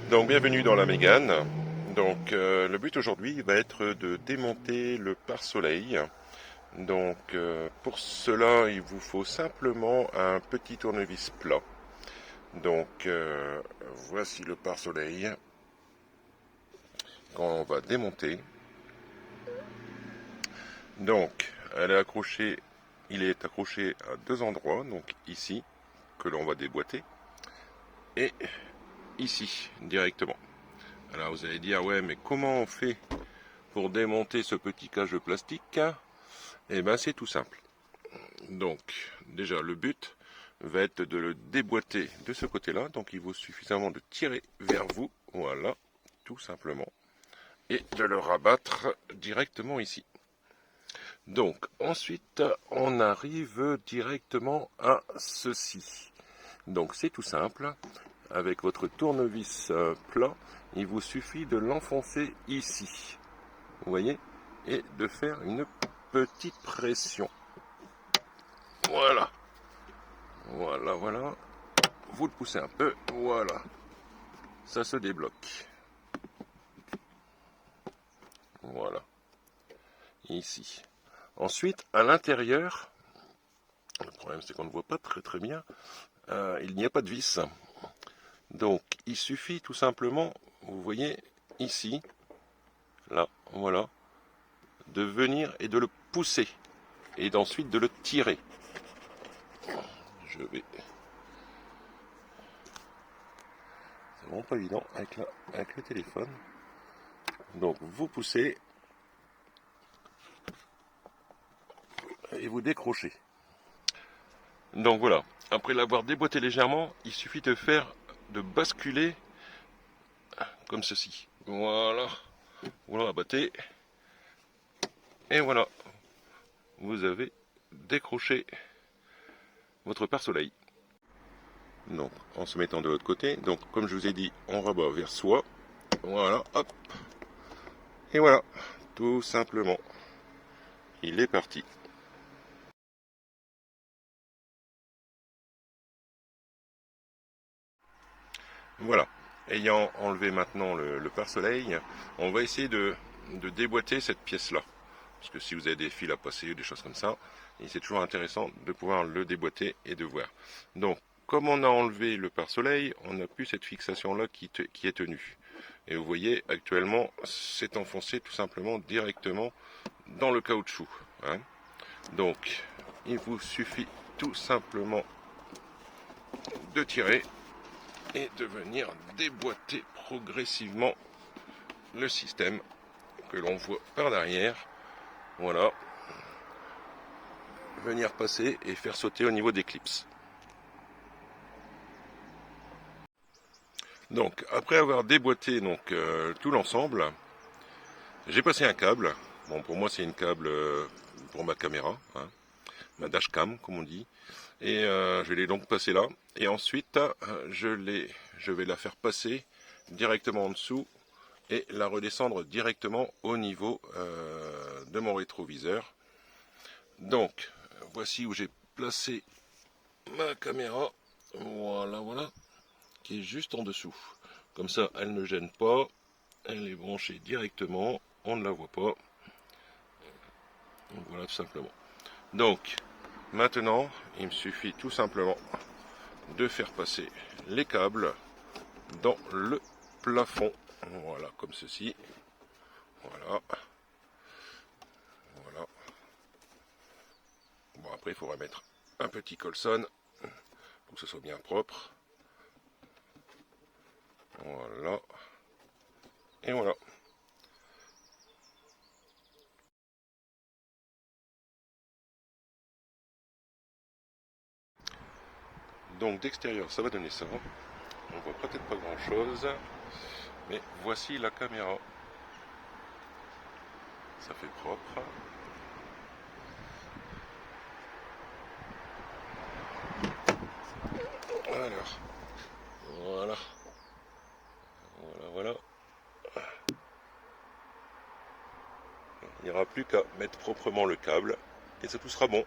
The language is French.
Donc bienvenue dans la Mégane. Donc le but aujourd'hui va être de démonter le pare-soleil. Donc pour cela il vous faut simplement un petit tournevis plat. Donc voici le pare-soleil qu'on va démonter. Donc il est accroché à deux endroits, donc ici que l'on va déboîter et ici directement. Alors vous allez dire ouais mais comment on fait pour démonter ce petit cage de plastique? Eh bien c'est tout simple. Donc déjà le but va être de le déboîter de ce côté là, donc il vous suffisamment de tirer vers vous, voilà, tout simplement, et de le rabattre directement ici. Donc ensuite on arrive directement à ceci. Donc c'est tout simple, avec votre tournevis plat, il vous suffit de l'enfoncer ici, vous voyez, et de faire une petite pression. Voilà, voilà, voilà. Vous le poussez un peu, voilà. Ça se débloque. Voilà, ici. Ensuite, à l'intérieur, le problème c'est qu'on ne voit pas très bien, il n'y a pas de vis. Donc, il suffit tout simplement, vous voyez, ici, là, voilà, de venir et de le pousser. Et ensuite de le tirer. Je vais... C'est vraiment pas évident avec le téléphone. Donc, vous poussez et vous décrochez. Donc voilà, après l'avoir déboîté légèrement, il suffit de basculer comme ceci. Voilà, vous le rabattez et voilà, vous avez décroché votre pare-soleil. Donc en se mettant de l'autre côté, donc comme je vous ai dit, on rabat vers soi. Voilà, hop, et voilà, tout simplement, il est parti. Voilà, ayant enlevé maintenant le pare-soleil, on va essayer de déboîter cette pièce-là. Parce que si vous avez des fils à passer ou des choses comme ça, c'est toujours intéressant de pouvoir le déboîter et de voir. Donc, comme on a enlevé le pare-soleil, on n'a plus cette fixation-là qui est tenue. Et vous voyez, actuellement, c'est enfoncé tout simplement directement dans le caoutchouc. Hein. Donc, il vous suffit tout simplement de tirer et de venir déboîter progressivement le système que l'on voit par derrière. Voilà. Venir passer et faire sauter au niveau des clips. Donc après avoir déboîté tout l'ensemble, j'ai passé un câble. Bon, pour moi c'est une câble pour ma caméra, hein, ma dashcam comme on dit, et je l'ai donc passé là. Et ensuite je vais la faire passer directement en dessous et la redescendre directement au niveau de mon rétroviseur. Donc voici où j'ai placé ma caméra. Voilà, voilà, qui est juste en dessous. Comme ça, elle ne gêne pas. Elle est branchée directement. On ne la voit pas. Donc, voilà, tout simplement. Donc, maintenant, il me suffit tout simplement de faire passer les câbles dans le plafond. Voilà, comme ceci. Voilà. Voilà. Bon, après, il faudra mettre un petit colson pour que ce soit bien propre. Voilà. Et voilà. Donc d'extérieur ça va donner ça. On voit peut-être pas grand chose. Mais voici la caméra. Ça fait propre. Alors. Voilà. Voilà, voilà. Il n'y aura plus qu'à mettre proprement le câble et ça tout sera bon.